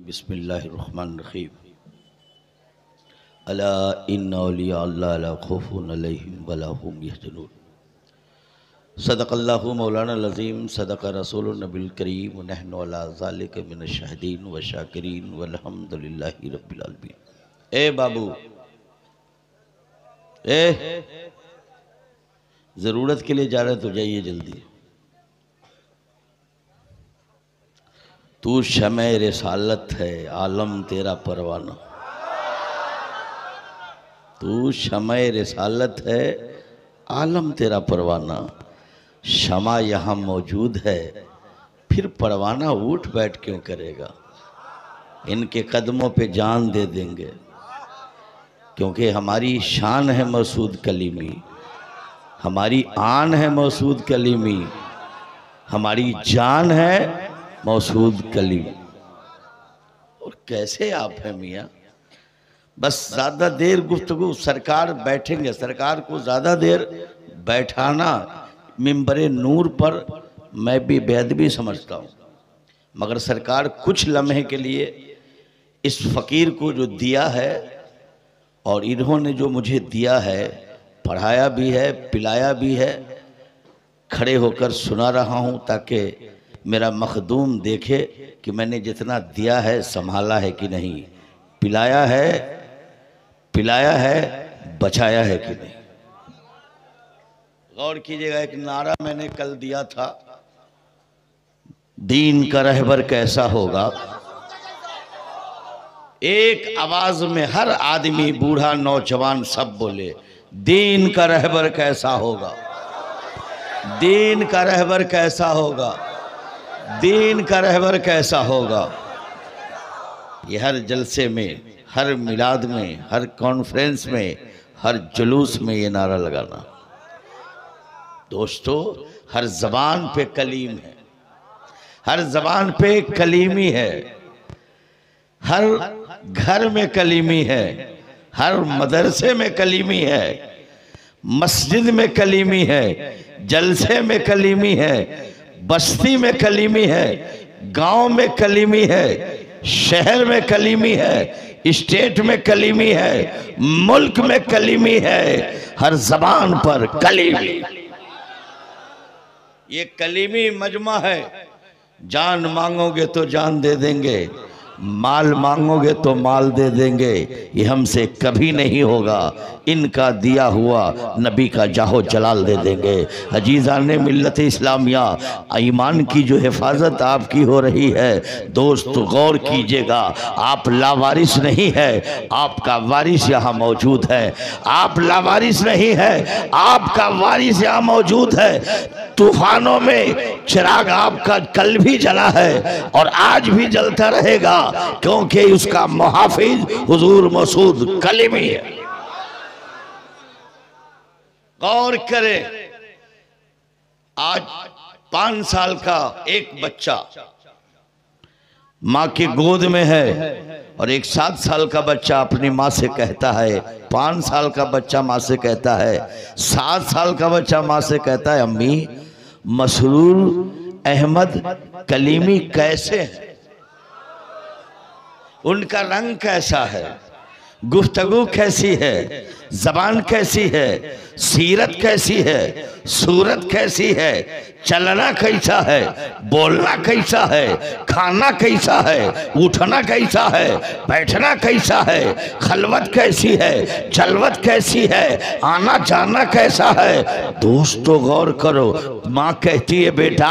बिस्मिल्लाहिर्रहमानिर्रहीम। अला इन्ना औलिया अल्लाह ला खौफुन अलैहिम वला हुम यहज़नून। सदक़ल्लाहु मौलाना अज़ीम, सदक़ रसूलुन नबील करीम, व नहनु अला ज़ालिका मिनश शाहिदीन व शाकिरीन वल्हम्दुलिल्लाहि रब्बिल आलमीन। ए बाबू, ज़रूरत के लिए जा रहे तो जाइए जल्दी। तू शमे रिसालत है, आलम तेरा परवाना। तू शमे रिसालत है, आलम तेरा परवाना। शमा यहाँ मौजूद है, फिर परवाना उठ बैठ क्यों करेगा। इनके कदमों पे जान दे देंगे, क्योंकि हमारी शान है मसूद कलीमी, हमारी आन है मसूद कलीमी, हमारी जान है मसूद कलीम। और कैसे आप हैं मियाँ, बस ज़्यादा देर गुफ्तगू, सरकार बैठेंगे, सरकार को ज़्यादा देर बैठाना मिंबरे नूर पर मैं भी बेअदबी समझता हूँ, मगर सरकार कुछ लम्हे के लिए इस फ़कीर को जो दिया है, और इन्होंने जो मुझे दिया है, पढ़ाया भी है, पिलाया भी है, खड़े होकर सुना रहा हूँ ताकि मेरा मखदूम देखे कि मैंने जितना दिया है संभाला है कि नहीं, पिलाया है, बचाया है कि नहीं। गौर कीजिएगा, एक नारा मैंने कल दिया था, दीन का रहबर कैसा होगा। एक आवाज में हर आदमी, बूढ़ा नौजवान सब बोले, दीन का रहबर कैसा होगा, दीन का रहबर कैसा होगा, दीन का रहबर कैसा होगा। ये हर जलसे में, हर मिलाद में, हर कॉन्फ्रेंस में, हर जुलूस में ये नारा लगाना। दोस्तों, हर जबान पे कलीम है, हर जबान पे कलीमी है, हर घर में कलीमी है, हर मदरसे में कलीमी है, मस्जिद में कलीमी है, जलसे में कलीमी है, बस्ती में कलीमी है, गांव में कलीमी है, शहर में कलीमी है, स्टेट में कलीमी है, मुल्क में कलीमी है, हर जबान पर कलीमी। ये कलीमी मजमा है। जान मांगोगे तो जान दे देंगे, माल मांगोगे तो माल दे देंगे, ये हमसे कभी नहीं होगा। इनका दिया हुआ नबी का जाहो जलाल दे देंगे। अजीज़ान मिल्लत इस्लामिया, ईमान की जो हिफाजत आपकी हो रही है, दोस्त गौर कीजिएगा, आप लावारिस नहीं है, आपका वारिस यहाँ मौजूद है। आप लावारिस नहीं है, आपका वारिस यहाँ मौजूद है। तूफानों में चिराग आपका कल भी जला है और आज भी जलता रहेगा, क्योंकि उसका मुहाफिज हुजूर मसूद कलीमी है। गौर करें, आज 5 साल का एक बच्चा माँ की गोद में है, और एक 7 साल का बच्चा अपनी माँ से कहता है, 5 साल का बच्चा माँ से कहता है, 7 साल का बच्चा माँ से कहता है, अम्मी मसरूर अहमद कलीमी कैसे हैं, उनका रंग कैसा है, गुफ्तगू कैसी है, जबान कैसी है, सीरत कैसी है, सूरत कैसी है, चलना कैसा है, बोलना कैसा है, खाना कैसा है, उठना कैसा है, बैठना कैसा है, खलवत कैसी है, चलवत कैसी है, आना जाना कैसा है। दोस्तों गौर करो, माँ कहती है, बेटा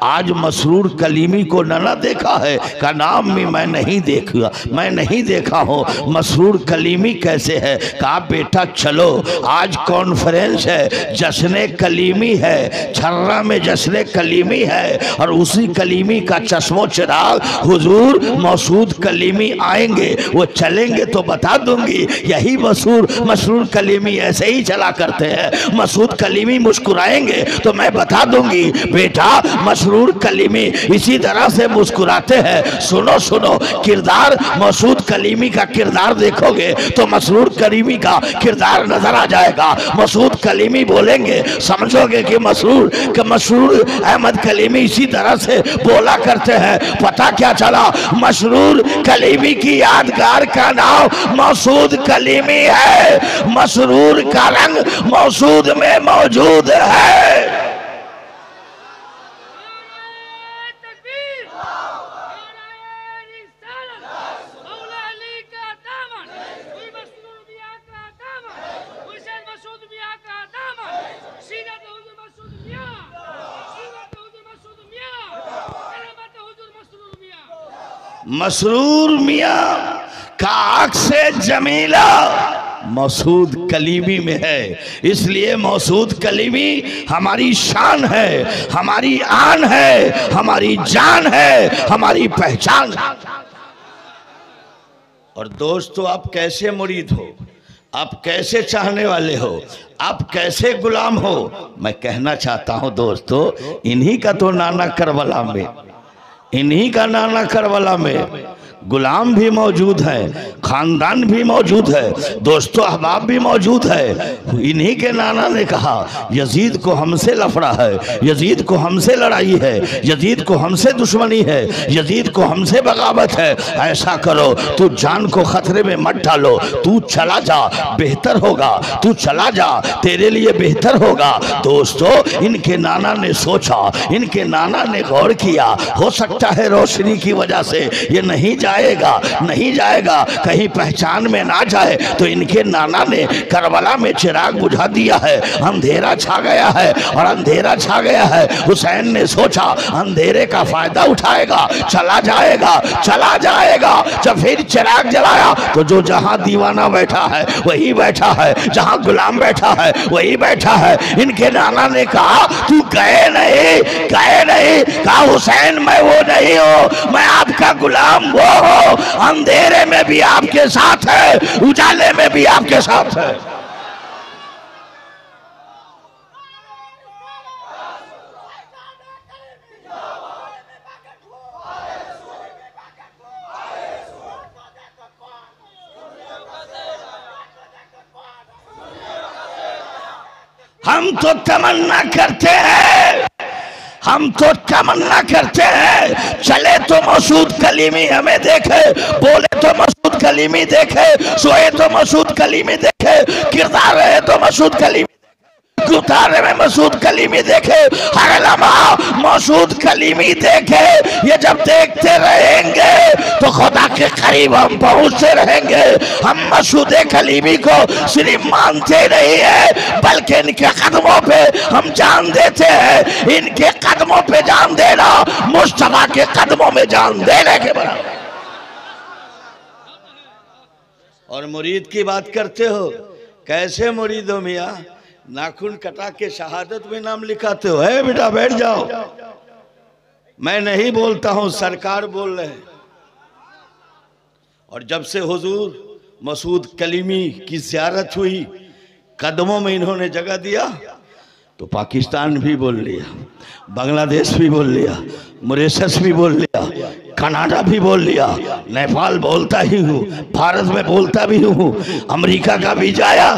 आज मसरूर कलीमी को ना देखा है, का नाम भी मैं नहीं देखा, मैं नहीं देखा हूँ। मसरूर कलीमी कैसे है, कहा बेटा चलो, आज कॉन्फ्रेंस है, जश्न कलीमी है, छर्रा में जश्न कलीमी है, और उसी कलीमी का चश्मो चिराग हुजूर मसूद कलीमी आएंगे, वो चलेंगे तो बता दूंगी। यही मसरूर कलीमी ऐसे ही चला करते हैं। मसूद कलीमी मुस्कुराएंगे तो मैं बता दूंगी, बेटा मसरूर कलीमी इसी तरह से मुस्कुराते हैं। सुनो सुनो, किरदार मसूद कलीमी का किरदार देखोगे तो मसरूर कलीमी का किरदार नजर आ जाएगा। मसूद कलीमी बोलेंगे, समझोगे कि मसरूर मसरूर अहमद कलीमी इसी तरह से बोला करते हैं। पता क्या चला, मसरूर कलीमी की यादगार का नाम मसूद कलीमी है। मसरूर का रंग मसूद में मौजूद है। मसरूर मियाँ का अक्से जमीला मसूद कलीमी में है, इसलिए मसूद कलीमी हमारी शान है, हमारी आन है, हमारी जान है, हमारी पहचान। और दोस्तों, आप कैसे मुरीद हो, आप कैसे चाहने वाले हो, आप कैसे गुलाम हो, मैं कहना चाहता हूं दोस्तों, इन्हीं का तो नाना करबला में, इन्हीं का नाना करबला में गुलाम भी मौजूद है, खानदान भी मौजूद है, दोस्तों अहबाब भी मौजूद है। इन्हीं के नाना ने कहा यजीद को हमसे लफड़ा है, यजीद को हमसे लड़ाई है, यजीद को हमसे दुश्मनी है, यजीद को हमसे बगावत है। ऐसा करो, तू जान को खतरे में मत डालो, तू चला जा, बेहतर होगा, तू चला जा, तेरे लिए बेहतर होगा। दोस्तों, इनके नाना ने सोचा, इनके नाना ने गौर किया, हो सकता है रोशनी की वजह से ये नहीं जाएगा, नहीं जाएगा, कहीं पहचान में ना जाए, तो इनके नाना ने करबला में चिराग बुझा दिया है। अंधेरा छा गया है, और अंधेरा छा गया है। हुसैन ने सोचा अंधेरे का फायदा उठाएगा, चला जाएगा, चला जाएगा। जब फिर चिराग जलाया तो जो जहां दीवाना बैठा है वही बैठा है, जहां गुलाम बैठा है वही बैठा है। इनके नाना ने कहा तू गए नहीं, गए नहीं। कहा हुसैन मैं वो नहीं हूं, मैं आपका गुलाम वो हो, अंधेरे में भी आपके साथ है, उजाले में भी आपके साथ है। हम तो तमन्ना करते हैं, हम तो तमन्ना करते हैं, चले तो मसूद कलीमी हमें देखे, बोले तो मसूद कलीमी देखे, सोए तो मसूद कलीमी देखे, किरदार रहे तो मसूद कलीमी, गुतारे में मसूद कलीमी देखे, हर लम्हा मसूद कलीमी देखे। ये जब देखते रहेंगे तो खुदा के करीब हम पहुंचते रहेंगे। हम मसूद कलीमी को सिर्फ मानते नहीं है, बल्कि इनके कदमों पे हम जान देते हैं। इनके कदमों पे जान देना मुस्तफा के कदमों में जान देने के बराबर। और मुरीद की बात करते हो, कैसे मुरीद हो मियाँ? नाखून कटा के शहादत में नाम लिखाते हो। है बेटा बैठ जाओ, मैं नहीं बोलता हूं, सरकार बोल रहे हैं। और जब से हुजूर मसूद कलीमी की ज़ियारत हुई, कदमों में इन्होंने जगह दिया, तो पाकिस्तान भी बोल लिया, बांग्लादेश भी बोल लिया, मॉरिशस भी बोल लिया, कनाडा भी बोल लिया, नेपाल बोलता ही हूँ, भारत में बोलता भी हूँ, अमेरिका का भी जाया,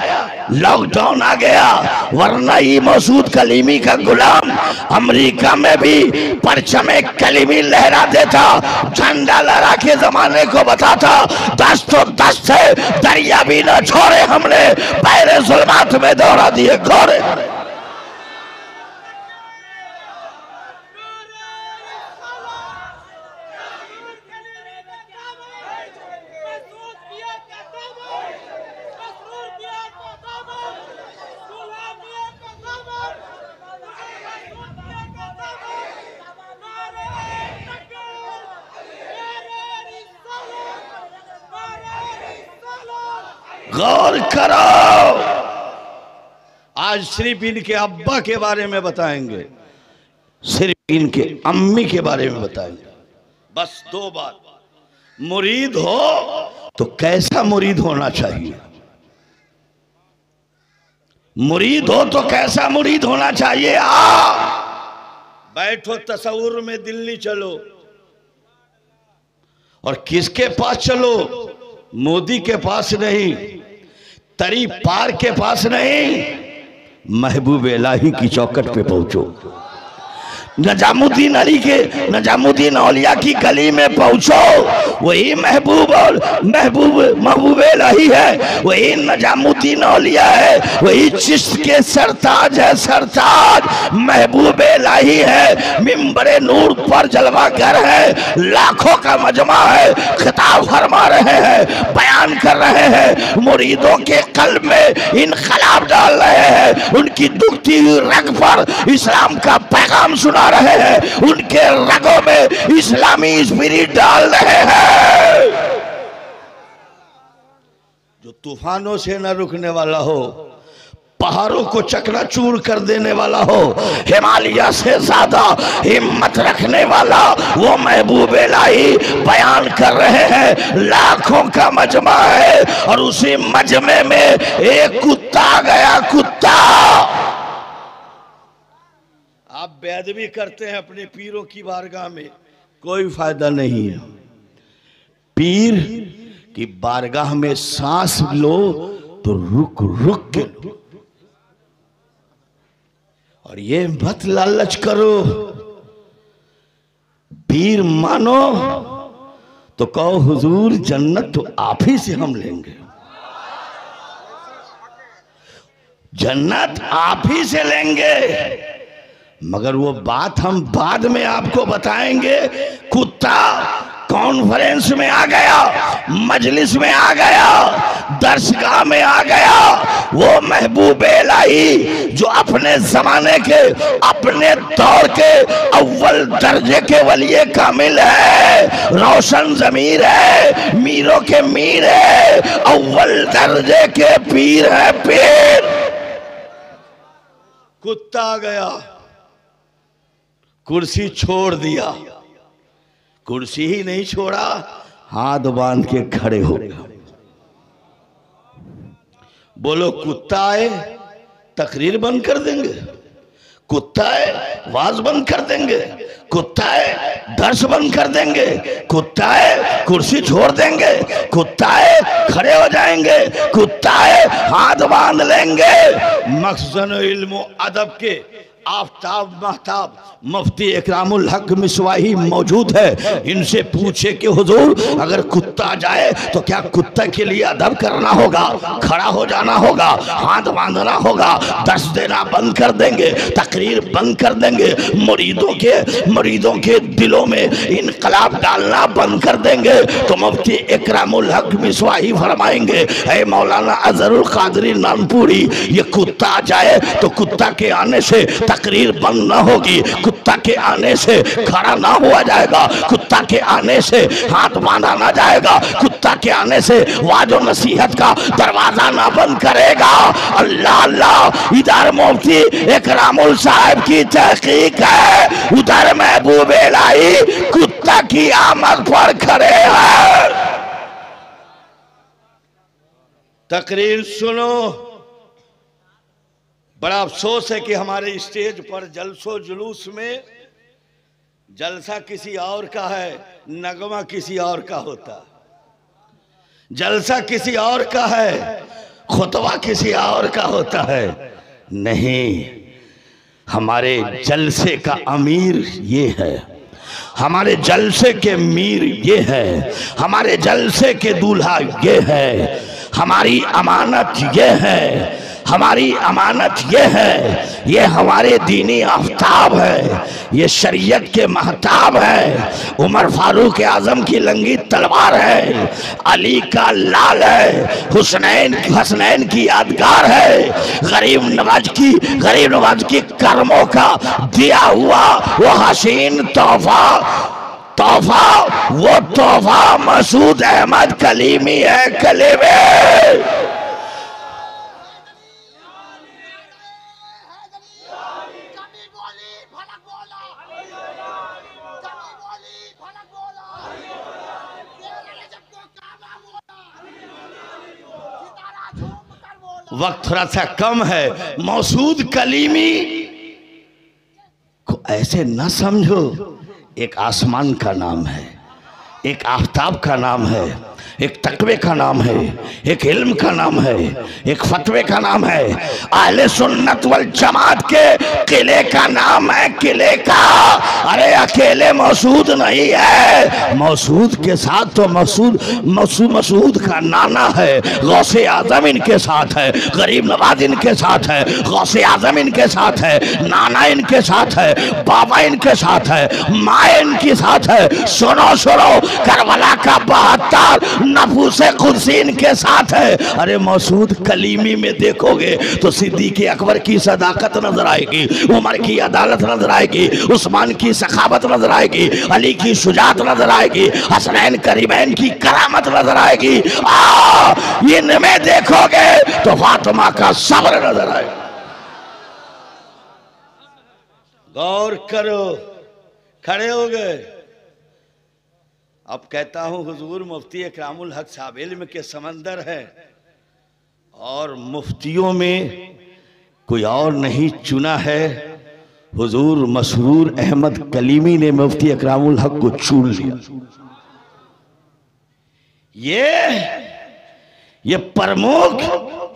लॉकडाउन आ गया, वरना ये मसूद कलीमी का गुलाम अमेरिका में भी परचमे कलीमी लहरा देता, झंडा लहरा के जमाने को बताता, दस तो दस है, दरिया भी न छोड़े हमने, पैरे जुल्मात में दौड़ा दिए घोड़े। गौर करो, आज सिर्फ इनके अब्बा के बारे में बताएंगे, सिर्फ इनके अम्मी के बारे में बताएंगे, बस दो बात। मुरीद हो तो कैसा मुरीद होना चाहिए, मुरीद हो तो कैसा मुरीद होना चाहिए। बैठो, तस्वुर में दिल्ली चलो, और किसके पास चलो? मोदी के पास नहीं, तरी पार के पास नहीं, महबूब इलाही की चौखट पे पहुंचो। निजामुद्दीन अली के निजामुद्दीन औलिया की गली में पहुंचो, वही महबूब इलाही है, वही निजामुद्दीन औलिया है, वही चिश्त के सरताज है, सरताज महबूब इलाही है। मिंबरे नूर पर जलवागर है, लाखों का मजमा है, खिताब फरमा रहे हैं, बयान कर रहे हैं, मुरीदों के कल्ब में इनकलाब डाल रहे हैं, उनकी दुखती हुई रग पर इस्लाम का पैगाम सुना रहे हैं, उनके रगों में इस्लामी स्पिरिट डाल रहे हैं। जो तूफानों से न रुकने वाला हो, पहाड़ों को चकनाचूर कर देने वाला हो, हिमालय से ज्यादा हिम्मत रखने वाला वो महबूब इलाही बयान कर रहे हैं। लाखों का मजमा है और उसी मजमे में एक कुत्ता गया। कुत्ता आप बेअदबी करते हैं अपने पीरों की बारगाह में, कोई फायदा नहीं है। पीर की बारगाह में सांस लो तो रुक रुक के लो, और ये मत लालच करो। पीर मानो तो कहो हुजूर जन्नत तो आप ही से हम लेंगे, जन्नत आप ही से लेंगे, मगर वो बात हम बाद में आपको बताएंगे। कुत्ता कॉन्फ्रेंस में आ गया, मजलिस में आ गया, दर्शगाह में आ गया, वो महबूब इलाही जो अपने जमाने के, अपने दौर के अव्वल दर्जे के वलिये कामिल है, रोशन जमीर है, मीरों के मीर है, अव्वल दर्जे के पीर है पीर। कुत्ता आ गया, कुर्सी छोड़ दिया, कुर्सी ही नहीं छोड़ा, हाथ बांध के खड़े हो गए। बोलो कुत्ता आए तकरीर बंद कर देंगे, कुत्ता है वाज बंद कर देंगे, कुत्ता है दर्श बंद कर देंगे, कुत्ता है कुर्सी छोड़ देंगे, कुत्ता है खड़े हो जाएंगे, कुत्ता है हाथ बांध लेंगे। मखज़न इल्म अदब के आफ्ताब महताब मुफ्ती इकरामुल हक मिसवाही मौजूद है, इनसे पूछे कि हुजूर अगर कुत्ता जाए तो क्या कुत्ता के लिए अदब करना होगा, खड़ा हो जाना होगा, हाथ बांधना होगा, दर्श देना बंद कर देंगे, तकरीर बंद कर देंगे, मुरीदों के दिलों में इनकलाब डालना बंद कर देंगे? तो मुफ्ती इकरामुल हक मिसवाही फरमाएंगे, ऐ मौलाना अजहरुल कादरी नानपुरी, ये कुत्ता जाए तो कुत्ता के आने से तकरीर बंद ना होगी, कुत्ता के आने से खड़ा ना हुआ जाएगा, कुत्ता के आने से हाथ बांधा ना जाएगा, कुत्ता के आने से वाजो नसीहत का दरवाजा ना बंद करेगा। अल्लाह अल्लाह, इधर मुफ्ती इकरामुल साहब की तहकीक है, उधर महबूब इलाही कुत्ता की आमद पर खड़े हैं। तकरीर सुनो। बड़ा अफसोस है कि हमारे स्टेज पर जलसो जुलूस में जलसा किसी और का है, नगमा किसी और का होता, जलसा किसी और का है, खुतबा किसी और का होता है। नहीं, हमारे जलसे का अमीर ये है, हमारे जलसे के मीर ये है, हमारे जलसे के दूल्हा ये है, हमारी अमानत ये है, हमारी अमानत ये है, ये हमारे दीनी आफ्ताब है, ये शरीयत के महताब है, उमर फारूक आजम की लंगी तलवार है, अली का लाल है, हुसनैन की यादगार है, गरीब नवाज की कर्मों का दिया हुआ वो हसीन तोहफा, वो तोहफा मसूद अहमद कलीमी है। कलीमी वक्त थोड़ा सा कम है, मौसूद कलीमी को ऐसे न समझो, एक आसमान का नाम है, एक आफताब का नाम है, एक तकवे का नाम है, एक इल्म का नाम है, एक फतवे का नाम है। अहले सुन्नत वल जमात के किले का नाम है, किले का। अरे अकेले मसूद नहीं है, मसूद के साथ तो मसूद का नाना है, गौसे आजम इनके साथ है, गरीब नवाज इनके साथ है, गौसे आजम इनके साथ है, नाना इनके साथ है, बाबा इनके साथ है, माँ इनके साथ है। सुनो सुनो, करबला का 72 नफूसे कुर्सी इनके साथ है। अरे मसूद कलीमी में देखोगे तो सिद्दीक़ अकबर की सदाकत नजर आएगी, उमर की अदालत नजर आएगी, उस्मान की सखावत नजर आएगी, अली की शुजात नजर आएगी, हसनैन करीमैन की करामत नजर आएगी। इनमें देखोगे तो फातिमा का सब्र नजर आएगा। गौर करो, खड़े हो गए। अब कहता हूं हुजूर मुफ्ती इकरामुल हक साहब इल्म के समंदर है और मुफ्तियों में कोई और नहीं चुना है। हुजूर मसरूर अहमद कलीमी ने मुफ्ती इकरामुल हक को चुन लिया। ये प्रमुख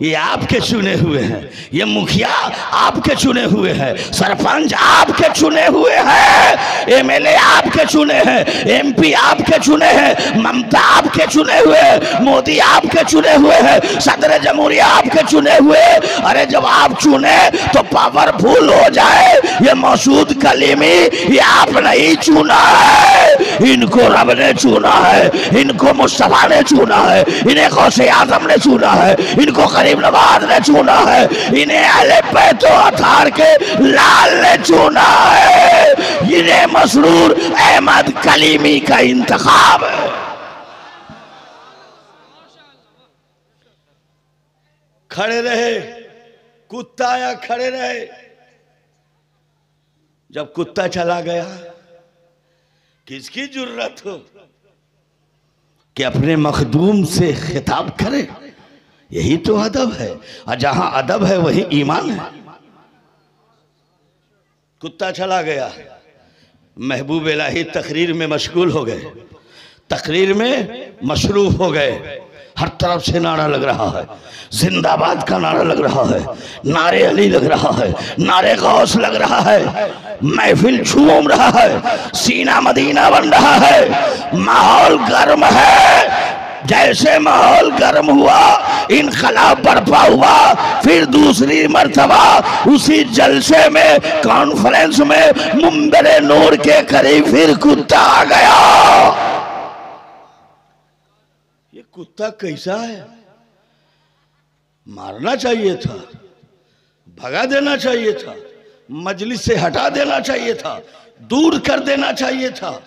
ये आपके चुने हुए हैं, ये मुखिया आपके चुने हुए हैं, सरपंच आपके चुने हुए हैं, एमएलए आपके चुने हैं, एमपी आपके चुने हैं, ममता आपके चुने हुए हैं, मोदी आपके चुने हुए हैं, सदर जमहूरिया आपके चुने हुए। अरे जब आप चुने तो पावरफुल हो जाए। ये मसूद कलीमी ये आप नहीं चुना है, इनको रब ने चुना है, इनको मुस्तफा ने चुना है, इन्हें गौसे आजम ने चुना है, इनको गरीब नवाज ने चुना है, इन्हें अहले बैत व अतार के लाल ने चुना है, इन्हें मसरूर अहमद कलीमी का इंतखाब है। खड़े रहे, कुत्ता आया खड़े रहे। जब कुत्ता चला गया किसकी जुर्रत हो कि अपने मखदूम से खिताब करे? यही तो अदब है, और जहां अदब है वही ईमान है। कुत्ता चला गया, महबूब इलाही तकरीर में मशगूल हो गए, तकरीर में मशरूफ हो गए। हर तरफ से नारा लग रहा है, जिंदाबाद का नारा लग रहा है, नारे अली लग रहा है, नारे गौस लग रहा है, महफिल झूम रहा है, सीना मदीना बन रहा है, माहौल गर्म है। जैसे माहौल गर्म हुआ, इनकलाब बर्पा हुआ, फिर दूसरी मर्तबा उसी जलसे में, कॉन्फ्रेंस में, मुंबरे नूर के करीब फिर कुत्ता आ गया। ये कुत्ता कैसा है? मारना चाहिए था, भगा देना चाहिए था, मजलिस से हटा देना चाहिए था, दूर कर देना चाहिए था,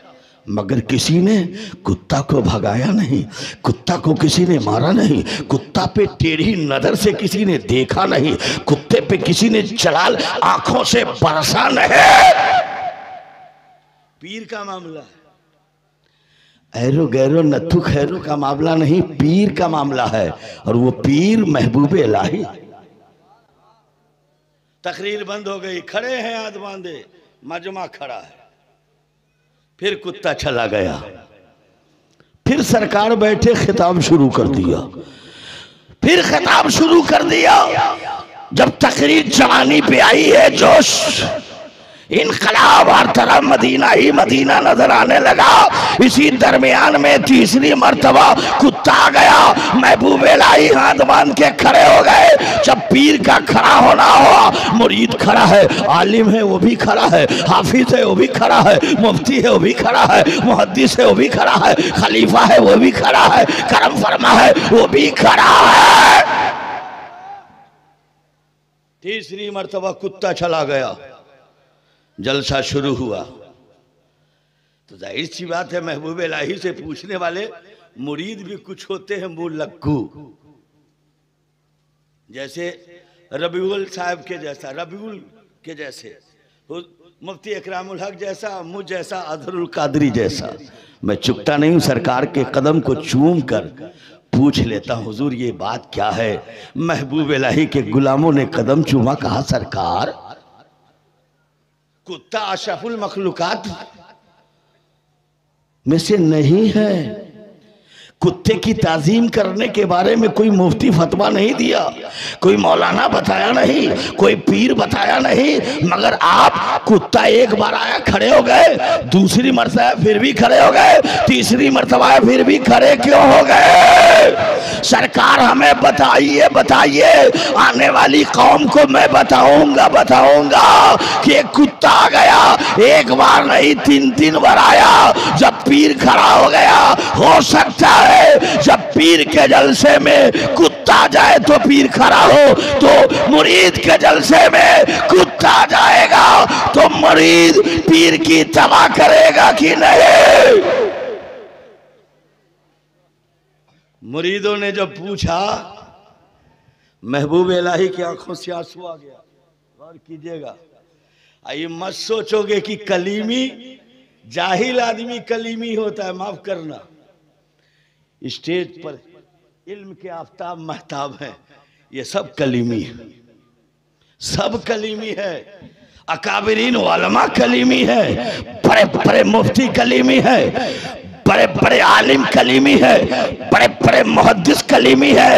मगर किसी ने कुत्ता को भगाया नहीं, कुत्ता को किसी ने मारा नहीं, कुत्ता पे टेढ़ी नजर से किसी ने देखा नहीं, कुत्ते पे किसी ने जलाल आंखों से बरसा नहीं। पीर का मामला है, ऐरो गैरो नत्थु खैरो का मामला नहीं, पीर का मामला है, और वो पीर महबूब इलाही। तकरीर बंद हो गई, खड़े हैं हाथ बांधे, मजमा खड़ा है। फिर कुत्ता चला गया, फिर सरकार बैठे खिताब शुरू कर दिया, फिर खिताब शुरू कर दिया। जब तकरीर जवानी पे आई है, जोश, इनकलाब हर तरफ मदीना ही मदीना नजर आने लगा। इसी दरमियान में तीसरी मर्तबा कुत्ता आ गया, महबूब इलाही हाथ बांध के खड़े हो गए। जब पीर का खड़ा होना हुआ, मुरीद खड़ा है, आलिम है वो भी खड़ा है, हाफिज है वो भी खड़ा है, मुफ्ती है वो भी खड़ा है, मुहद्दिस है वो भी खड़ा है, खलीफा है वो भी खड़ा है, करम फरमा है वो भी खड़ा है। तीसरी मर्तबा कुत्ता चला गया, जलसा शुरू हुआ। तो जाहिर सी बात है, महबूब इलाही से पूछने वाले मुरीद भी कुछ होते हैं मुलक्कू, जैसे रबीउल साहब के जैसा, रबीउल के जैसे, मुफ्ती इकरामुल हक जैसा, मुझ जैसा, अजहरुल कादरी जैसा। मैं चुकता नहीं हूं, सरकार के कदम को चूम कर पूछ लेता हूं, हुजूर ये बात क्या है? महबूब इलाही के गुलामों ने कदम चूमा, कहा सरकार कुत्ता अशरफुल मखलूकात में से नहीं है, कुत्ते की ताजीम करने के बारे में कोई मुफ्ती फतवा नहीं दिया, कोई मौलाना बताया नहीं, कोई पीर बताया नहीं, मगर आप कुत्ता एक बार आया खड़े हो गए, दूसरी मर्तबा फिर भी खड़े हो गए, तीसरी मर्तबा फिर भी खड़े क्यों हो गए? सरकार हमें बताइए, बताइए, आने वाली कौम को मैं बताऊंगा कि एक कुत्ता आ गया, एक बार नहीं 3 बार आया। जब पीर खड़ा हो गया, हो सकता है जब पीर के जलसे में कुत्ता जाए तो पीर खड़ा हो, तो मुरीद के जलसे में कुत्ता जाएगा तो मुरीद पीर की तबाह करेगा कि नहीं? मुरीदों ने जब पूछा, महबूब इलाही की आंखों से आंसू आ गया। गौर कीजिएगा, ये मत सोचोगे कि कलीमी जाहिल आदमी कलीमी होता है, माफ करना। स्टेज पर इल्म के आफ्ताब महताब हैं, ये सब कलीमी है, सब कलीमी है। अकाबिरीन उलमा कलीमी है, बड़े बड़े मुफ्ती कलीमी है, बड़े बड़े आलिम कलीमी है, बड़े बड़े मुहद्दिस कलीमी है।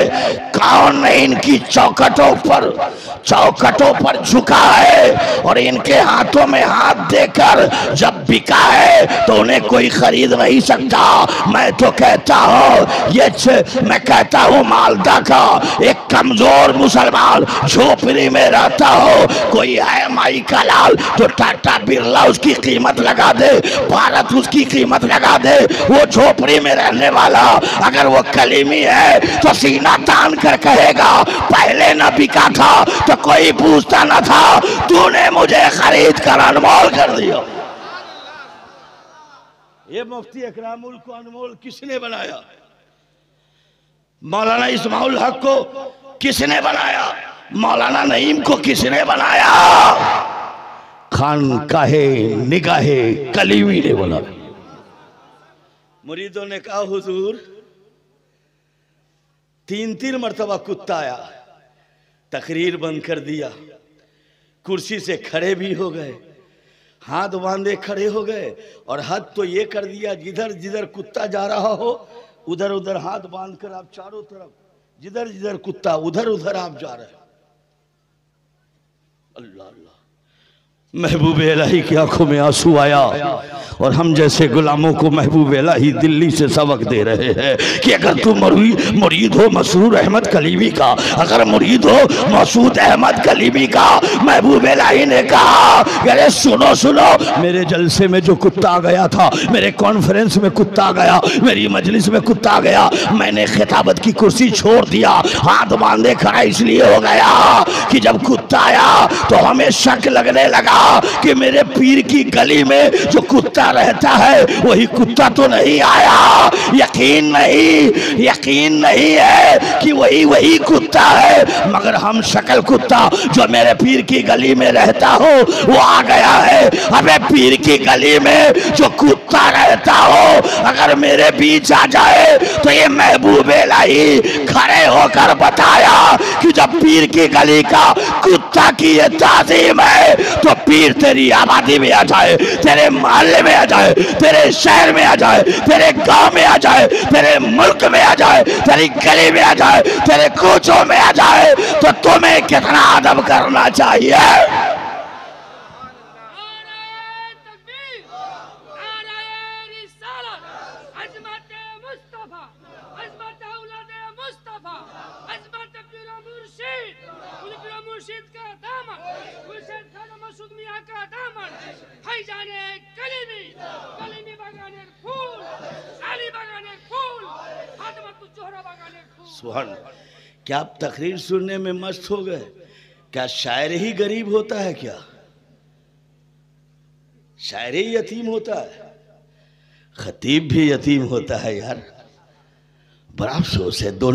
कौन नहीं इनकी चौखटों पर झुका है और इनके हाथों में हाथ देकर जब बिका है तो उन्हें कोई खरीद नहीं सकता। मैं तो कहता हूँ, मैं कहता हूँ मालदा का एक कमजोर मुसलमान झोपड़ी में रहता हो, कोई है माई का लाल तो टाटा बिरला उसकी कीमत लगा दे, भारत उसकी कीमत लगा दे। वो झोपड़ी में रहने वाला अगर वो कलीमी है तो सीना तान कर कहेगा, पहले न बिका था तो कोई पूछता न था, तूने मुझे खरीद कर अनमोल कर दिया। ये मुफ्ती इकरामुल को अनमोल किसने बनाया? मौलाना इस्माउल हक को किसने बनाया? मौलाना नईम को किसने बनाया? खान काहे निगाहे कलीमी ने बनाया। मुरीदों ने कहा, हुजूर 3 मरतबा कुत्ता आया, तकरीर बंद कर दिया, कुर्सी से खड़े भी हो गए, हाथ बांधे खड़े हो गए, और हद तो ये कर दिया जिधर जिधर कुत्ता जा रहा हो उधर उधर हाथ बांधकर आप चारों तरफ, जिधर जिधर कुत्ता उधर उधर आप जा रहे हो। अल्लाह अल्लाह, महबूब इलाही की आंखों में आंसू आया और हम जैसे गुलामों को महबूब इलाही दिल्ली से सबक दे रहे हैं कि अगर तू मुरीद हो मसरूर अहमद कलीमी का, अगर मुरीद हो मसूद अहमद कलीमी का, महबूब इलाही ने कहा, अरे सुनो सुनो, मेरे जलसे में जो कुत्ता आ गया था, मेरे कॉन्फ्रेंस में कुत्ता आ गया, मेरी मजलिस में कुत्ता आ गया, मैंने खिताबत की कुर्सी छोड़ दिया, हाथ बांधे खड़ा इसलिए हो गया कि जब कुत्ता आया तो हमें शक लगने लगा कि मेरे पीर की गली में जो कुत्ता रहता है वही कुत्ता तो नहीं आया। यकीन नहीं है कि वही कुत्ता है, मगर हम शक्ल कुत्ता जो मेरे पीर की गली में रहता हो वो आ गया है। अबे पीर की गली में जो कुत्ता रहता हो अगर मेरे बीच आ जाए तो ये महबूब इलाही खड़े होकर बताया कि जब पीर की गली का कुत्ता की ये ताज़ीम है तो पीर तेरी आबादी में आ जाए, तेरे मोहल्ले में आ जाए, तेरे शहर में आ जाए, तेरे गांव में आ जाए, तेरे मुल्क में आ जाए, तेरी गली में आ जाए, तेरे कोचों में आ जाए, तो तुम्हें कितना अदब करना चाहिए। सुभान, क्या आप तकरीर सुनने में मस्त हो गए? क्या शायर ही गरीब होता है? क्या शायर ही यतीम होता है? खतीब भी यतीम होता है यार। बड़ा अफसोस है। दो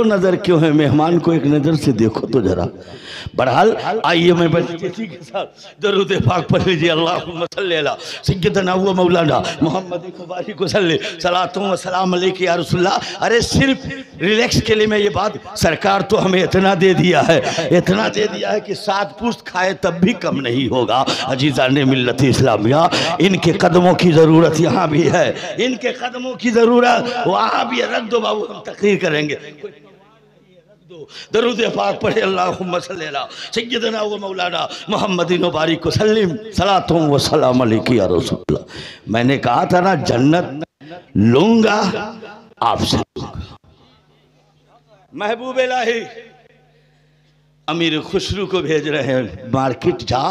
नजर क्यों है? मेहमान को एक नजर से देखो तो जरा। बहरहाल आइए मैं इसी के साथ दरूद पाक पढ़ लीजिए। अल्लाहुम्मा सल्ली अला सय्यदना व मौलाना मोहम्मद मुबारक वसल्लम सलातु व सलाम अलैका या रसूलल्लाह। अरे सिर्फ रिलैक्स के लिए मैं ये बात, सरकार तो हमें इतना दे दिया है कि 7 पुश्त खाए तब भी कम नहीं होगा। अजीज़ान मिल्लत इस्लामिया, इनके कदमों की ज़रूरत यहाँ भी है, इनके कदमों की ज़रूरत वहाँ भी है। रख दो बाबू, हम तकरीर करेंगे। दरूद पाक पढ़े। अल्लाहुम्मा सल्ली अला सय्यदना व मौलाना मुहम्मदिन मुबारक वसल्लम सलातु व सलाम अलैका या रसूलल्लाह। मैंने कहा था ना, जन्नत लूंगा आपसे लूंगा। महबूब इलाही अमीर खुसरू को भेज रहे हैं, मार्केट जा,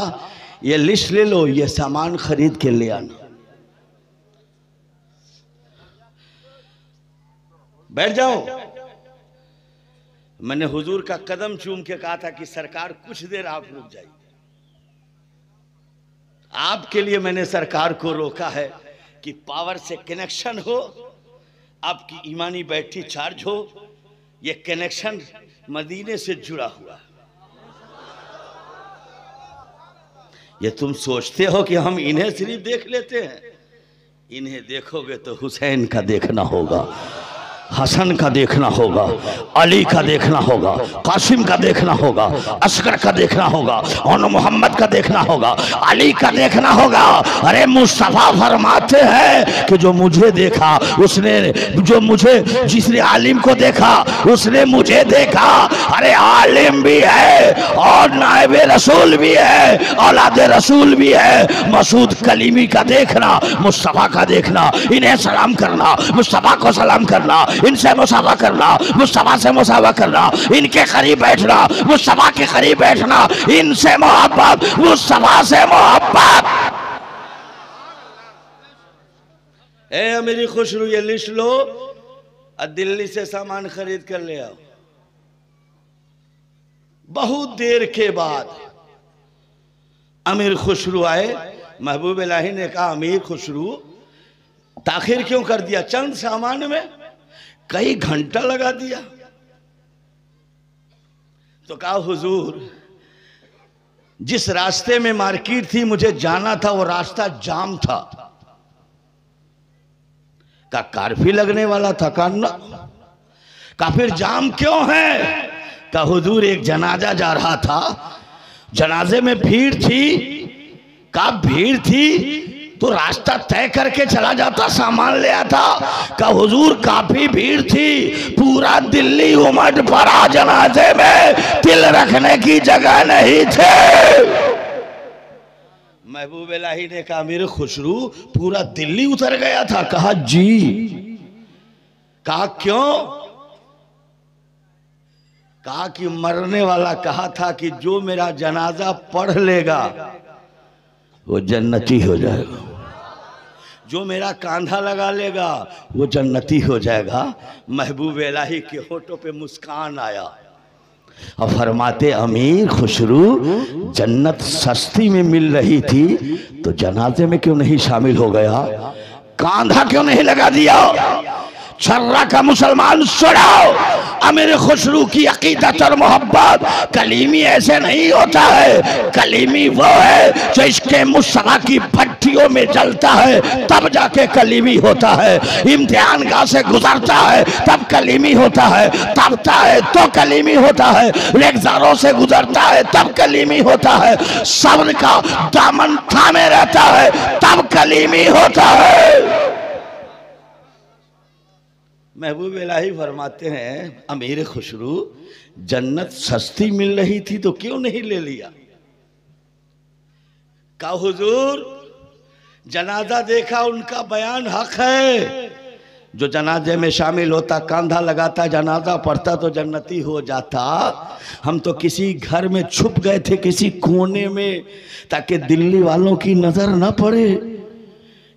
ये लिस्ट ले लो, ये सामान खरीद के ले आना। बैठ जाओ। मैंने हुजूर का कदम चूम के कहा था कि सरकार कुछ देर आप रुक जाइए। आपके लिए मैंने सरकार को रोका है कि पावर से कनेक्शन हो, आपकी ईमानी बैटरी चार्ज हो। ये कनेक्शन मदीने से जुड़ा हुआ है। ये तुम सोचते हो कि हम इन्हें सिर्फ देख लेते हैं, इन्हें देखोगे तो हुसैन का देखना होगा, हसन का देखना होगा, अली का देखना होगा, कासिम का देखना होगा, असगर का देखना होगा, और मोहम्मद का देखना होगा, अली का देखना होगा। अरे मुस्तफा फरमाते हैं कि जो मुझे देखा उसने, जिसने आलिम को देखा उसने मुझे देखा। अरे आलिम भी है और नायब रसूल भी है, औलाद रसूल भी है। मसूद कलीमी का देखना, मुस्तफा का देखना, इन्हें सलाम करना, मुस्तफा को सलाम करना, इनसे मुसाफा करना, मुस्तफा से मुसाफा करना, इनके करीब बैठना, मुस्तफा के करीब बैठना, इनसे मोहब्बत, मुस्तफा से मोहब्बत। ए मेरी खुशरू, ये लिस्ट लो और दिल्ली से सामान खरीद कर ले आओ। बहुत देर के बाद अमीर खुशरू आए। महबूब इलाही ने कहा, अमीर खुशरू ताखिर क्यों कर दिया? चंद सामान में कई घंटा लगा दिया। तो कहा, हुजूर जिस रास्ते में मार्केट थी मुझे जाना था, वो रास्ता जाम था। का कारफी लगने वाला था कान्ना। का फिर जाम क्यों है? का हुजूर एक जनाजा जा रहा था, जनाजे में भीड़ थी। का भीड़ थी तो रास्ता तय करके चला जाता, सामान ले आता। का हुजूर काफी भीड़ थी, पूरा दिल्ली उमड़ पड़ा जनाजे में, तिल रखने की जगह नहीं थे। महबूब इलाही ने कहा, मेरे खुशरू पूरा दिल्ली उतर गया था? कहा जी। कहा क्यों? कहा कि मरने वाला कहा था कि जो मेरा जनाजा पढ़ लेगा वो जन्नती हो जाएगा, जो मेरा कांधा लगा लेगा वो जन्नती हो जाएगा। महबूब इलाही के होठों पे मुस्कान आया और फरमाते, अमीर खुशरू जन्नत सस्ती में मिल रही थी तो जनाजे में क्यों नहीं शामिल हो गया? कांधा क्यों नहीं लगा दिया? छर्रा का मुसलमान सुनाओ, अमीर खुशरू की अकीदत और मोहब्बत। कलीमी ऐसे नहीं होता है, कलीमी वो है जो इसके मुस्तफा की भट्टियों में जलता है तब जाके कलीमी होता है। इम्तिहान गाह से गुजरता है तब कलीमी होता है, तबता है तो कलीमी होता है, रेगजारों से गुजरता है तब कलीमी होता है, सब्र का दामन थामे रहता है तब कलीमी होता है। महबूब इलाही फरमाते हैं, अमीर खुशरू जन्नत सस्ती मिल रही थी तो क्यों नहीं ले लिया? का हुजूर जनाजा देखा, उनका बयान हक है। जो जनाजे में शामिल होता, कांधा लगाता, जनाजा पढ़ता तो जन्नती हो जाता। हम तो किसी घर में छुप गए थे, किसी कोने में, ताकि दिल्ली वालों की नजर न पड़े।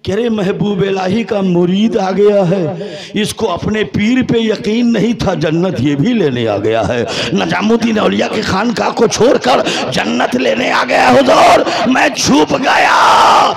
कह रहे महबूब इलाही का मुरीद आ गया है, इसको अपने पीर पे यकीन नहीं था, जन्नत ये भी लेने आ गया है। निजामुद्दीन औलिया के खानकाह को छोड़कर जन्नत लेने आ गया। हुजूर मैं छुप गया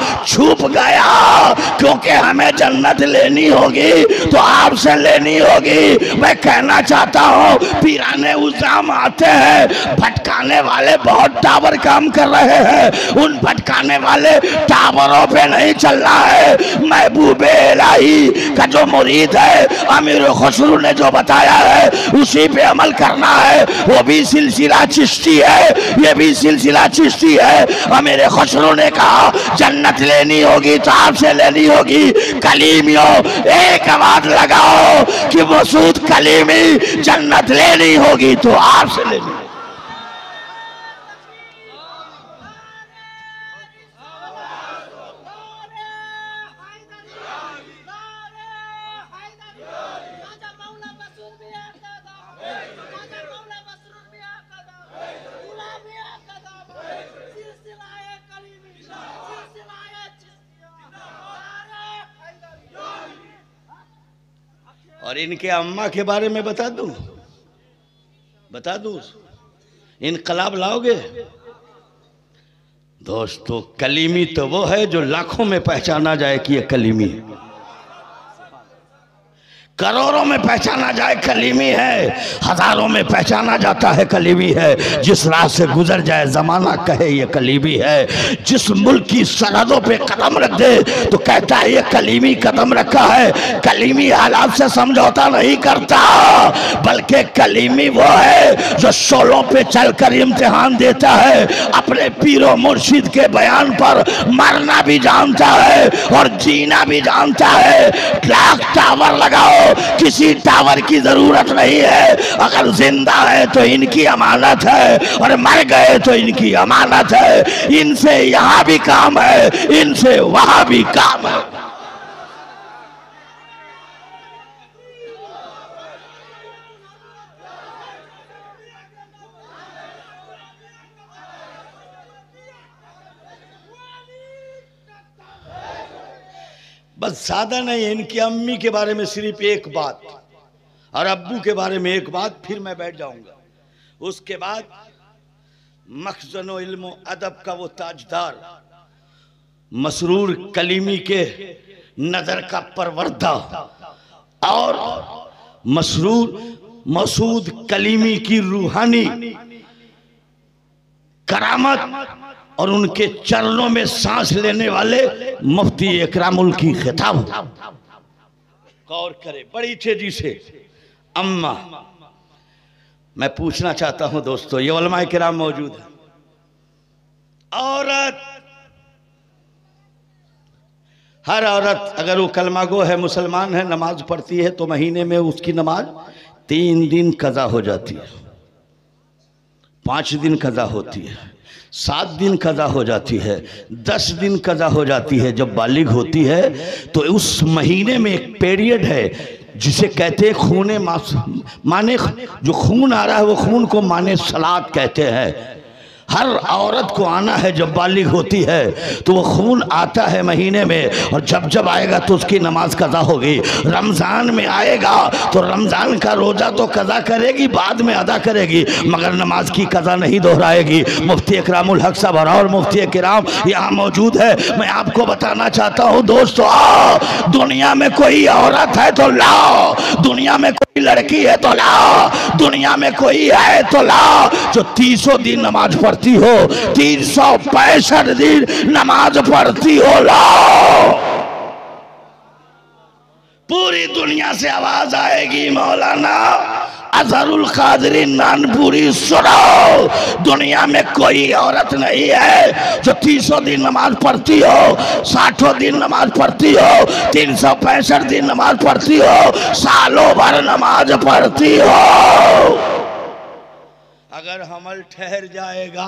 क्योंकि हमें जन्नत लेनी होगी तो आपसे लेनी होगी। मैं कहना चाहता हूँ पीराने उजाम आते हैं, भटकाने वाले बहुत टावर काम कर रहे हैं, उन भटकाने वाले टावरों पे नहीं चल रहा है। महबूब इलाही का जो मुरीद है, अमीर खुसरू ने जो बताया है उसी पे अमल करना है। वो भी सिलसिला चिश्ती है, ये भी सिलसिला चिश्ती है। अमीर खुसरू ने कहा जन्नत लेनी होगी तो आपसे लेनी होगी। कलीमियों एक आवाज लगाओ कि मसूद कलीमी जन्नत लेनी होगी तो आपसे लेनी होगी। और इनके अम्मा के बारे में बता दूं, इनकलाब लाओगे दोस्तों। कलीमी तो वो है जो लाखों में पहचाना जाए कि ये कलीमी है, करोड़ों में पहचाना जाए कलीमी है, हजारों में पहचाना जाता है कलीमी है। जिस राह से गुजर जाए जमाना कहे ये कलीमी है, जिस मुल्क की सरहदों पे कदम रख दे तो कहता है ये कलीमी कदम रखा है। कलीमी हालात से समझौता नहीं करता, बल्कि कलीमी वो है जो शोलों पे चलकर इम्तिहान देता है, अपने पीरो मुर्शिद के बयान पर मरना भी जानता है और जीना भी जानता है। लाख टावर लगाओ, किसी टावर की जरूरत नहीं है। अगर जिंदा है तो इनकी अमानत है और मर गए तो इनकी अमानत है। इनसे यहां भी काम है, इनसे वहां भी काम है। बस ज्यादा नहीं, इनकी अम्मी के बारे में सिर्फ एक बात और अब्बू के बारे में एक बात, फिर मैं बैठ जाऊंगा। उसके बाद मखज़नो इल्म अदब का वो ताजदार मसरूर कलीमी के नजर का परवरदा और मसूद कलीमी की रूहानी करामत और उनके चरणों में सांस लेने वाले मुफ्ती इकरामुल की खिताब गौर करे बड़ी तेजी से। अम्मा मैं पूछना चाहता हूं दोस्तों, ये उलमाए किराम मौजूद है, औरत हर औरत अगर वो कलमागो है, मुसलमान है, नमाज पढ़ती है तो महीने में उसकी नमाज 3 दिन कज़ा हो जाती है, 5 दिन कज़ा होती है, 7 दिन कज़ा हो जाती है, 10 दिन कज़ा हो जाती है। जब बालिग होती है तो उस महीने में एक पीरियड है जिसे कहते हैं खूने माने, जो खून आ रहा है वो खून को माने सलात कहते हैं। हर औरत को आना है, जब बालिग होती है तो वो खून आता है महीने में, और जब जब आएगा तो उसकी नमाज कज़ा होगी। रमज़ान में आएगा तो रमज़ान का रोज़ा तो कज़ा करेगी, बाद में अदा करेगी, मगर नमाज की कज़ा नहीं दोहराएगी। मुफ्ती इकरामुल हक साहब और मुफ्ती किराम यहाँ मौजूद है। मैं आपको बताना चाहता हूँ दोस्तों, आओ, दुनिया में कोई औरत है तो लाओ, दुनिया में कोई लड़की है तो लाओ, दुनिया में कोई है तो लाओ जो 300 दिन नमाज पढ़ती हो, 365 दिन नमाज पढ़ती हो, लाओ। पूरी दुनिया से आवाज आएगी मौलाना अजहरुल कादरी नानपुरी सुनो। दुनिया में कोई औरत नहीं है जो 300 दिन नमाज पढ़ती हो, 60 दिन नमाज पढ़ती हो, 365 दिन नमाज पढ़ती हो, सालों भर नमाज पढ़ती हो। अगर हमल ठहर जाएगा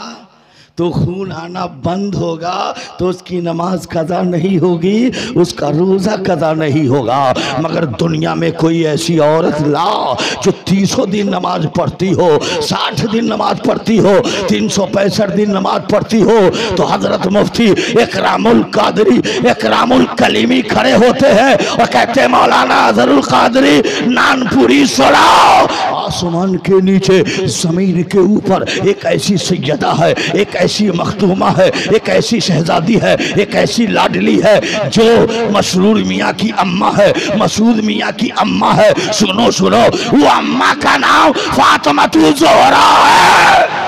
तो खून आना बंद होगा तो उसकी नमाज कदा नहीं होगी, उसका रोज़ा कदा नहीं होगा। मगर दुनिया में कोई ऐसी औरत ला जो 300 दिन नमाज पढ़ती हो, 60 दिन नमाज पढ़ती हो, 365 दिन नमाज पढ़ती हो, तो हजरत मुफ्ती इकरामुल कादरी इकरामुल कलीमी खड़े होते हैं और कहते हैं मौलाना अजहरुल कादरी नानपुरी सुनाओ। आसमान के नीचे जमीन के ऊपर एक ऐसी सैयदा है, एक ऐसी मखदूमा है, एक ऐसी शहजादी है, एक ऐसी लाडली है जो मसरूर मियाँ की अम्मा है, मसूद मियाँ की अम्मा है। सुनो सुनो, वो अम्मा का नाम फातिमा ज़ोहरा है।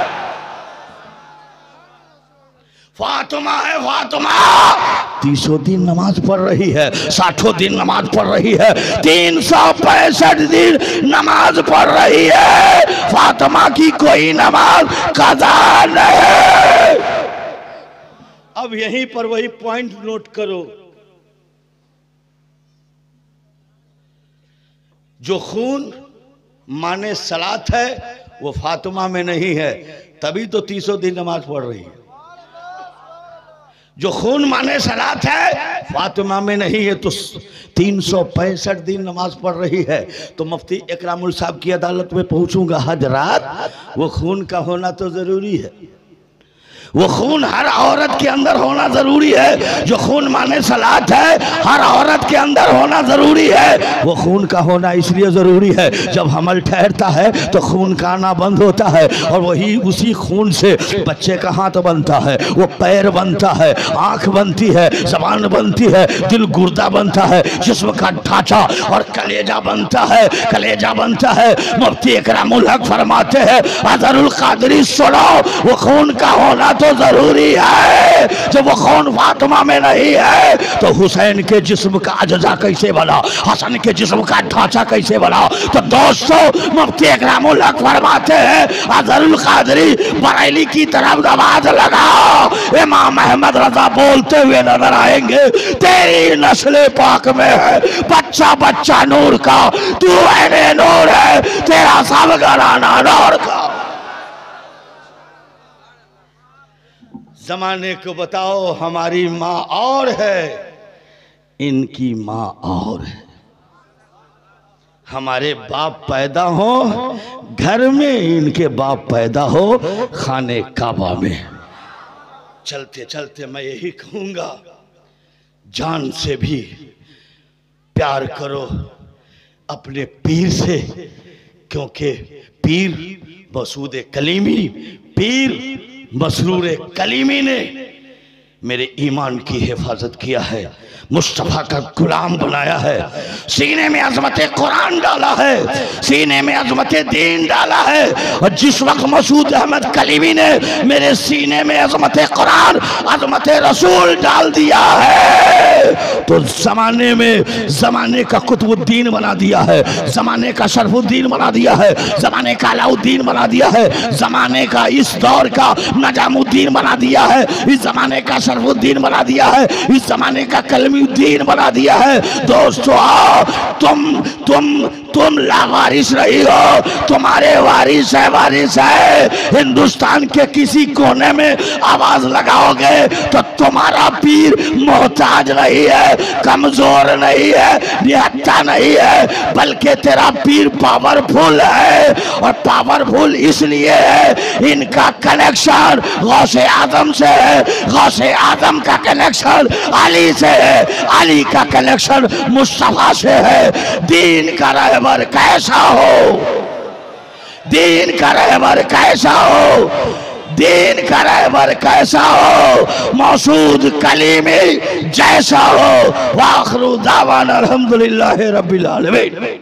फातिमा है, फातिमा 300 दिन नमाज पढ़ रही है, 60 दिन नमाज पढ़ रही है, 365 दिन नमाज पढ़ रही है। फातिमा की कोई नमाज कज़ा नहीं। अब यहीं पर वही पॉइंट नोट करो, जो खून माने सलात है वो फातिमा में नहीं है, तभी तो 300 दिन नमाज पढ़ रही है। जो खून माने सलात है फातिमा में नहीं है, तो 365 दिन नमाज पढ़ रही है। तो मुफ्ती इकरामुल साहब की अदालत में पहुंचूंगा हजरात, वो खून का होना तो जरूरी है, वो खून हर औरत के अंदर होना जरूरी है। जो खून माने सलात है हर औरत के अंदर होना जरूरी है। वो खून का होना इसलिए जरूरी है, जब हमल ठहरता है तो खून का आना बंद होता है, और वही उसी खून से बच्चे का हाथ बनता है, वो पैर बनता है, आंख बनती है, जबान बनती है, दिल गुर्दा बनता है, जिस्म का ढांचा और कलेजा बनता है, कलेजा बनता है। मुफ्ती इकरामुल हक फरमाते हैं अजहरुल कादरी सुनो, वो खून का होना तो जरूरी है। जब वो खून फातिमा में नहीं है तो हुसैन के जिस्म का अज्जा कैसे बना, हसन के जिस्म का ढांचा कैसे बना। तो दोस्तों मुफ्ती इकरामुल हक फरमाते हैं अजहरुल कादरी बरेली की तरफ नमाज लगाओ, इमाम अहमद रजा बोलते हुए नजर आएंगे, तेरी नस्ल पाक में है बच्चा बच्चा नूर का, तू है नूर है, तेरा सब घराना नूर का। जमाने को बताओ हमारी माँ और है, इनकी माँ और है। हमारे बाप पैदा हो घर में, इनके बाप पैदा हो खाने काबा में। चलते चलते मैं यही कहूंगा, जान से भी प्यार करो अपने पीर से, क्योंकि पीर मसूद कलीमी, पीर मसरूर कलीमी ने मेरे ईमान की हिफाजत किया है, मुस्तफा का गुलाम बनाया है, सीने में अजमत कुरान डाला है, सीने में अजमत दीन डाला है। और जिस वक्त मसूद अहमद कलीमी ने मेरे सीने में अजमत कुरान अजमत रसूल डाल दिया है, तो जमाने में जमाने का कुतुबुद्दीन बना दिया है, जमाने का शरफुद्दीन बना दिया है, जमाने का अलाउद्दीन बना दिया है, जमाने का इस दौर का नजामुद्दीन बना दिया है, इस जमाने का शरफुद्दीन बना दिया है, इस जमाने का कलमुद्दीन बना दिया है। दोस्तों आओ, तुम लावारिस रही हो, तुम्हारे वारिस है। हिंदुस्तान के किसी कोने में आवाज लगाओगे तो तुम्हारा पीर मोहताज नहीं है, कमजोर नहीं है, निहत्था नहीं है, बल्कि तेरा पीर पावरफुल है। और पावरफुल इसलिए है, इनका कनेक्शन गौसे आजम से है, गौसे आजम का कनेक्शन अली से है, अली का कनेक्शन मुस्तफा से है। दीन का रहबर कैसा हो, दीन का रहबर कैसा हो, दीन का रहबर कैसा हो, मसूद कलीमी जैसा हो। वाखिरु दावाना अल्हम्दुलिल्लाहि रब्बिल आलमीन।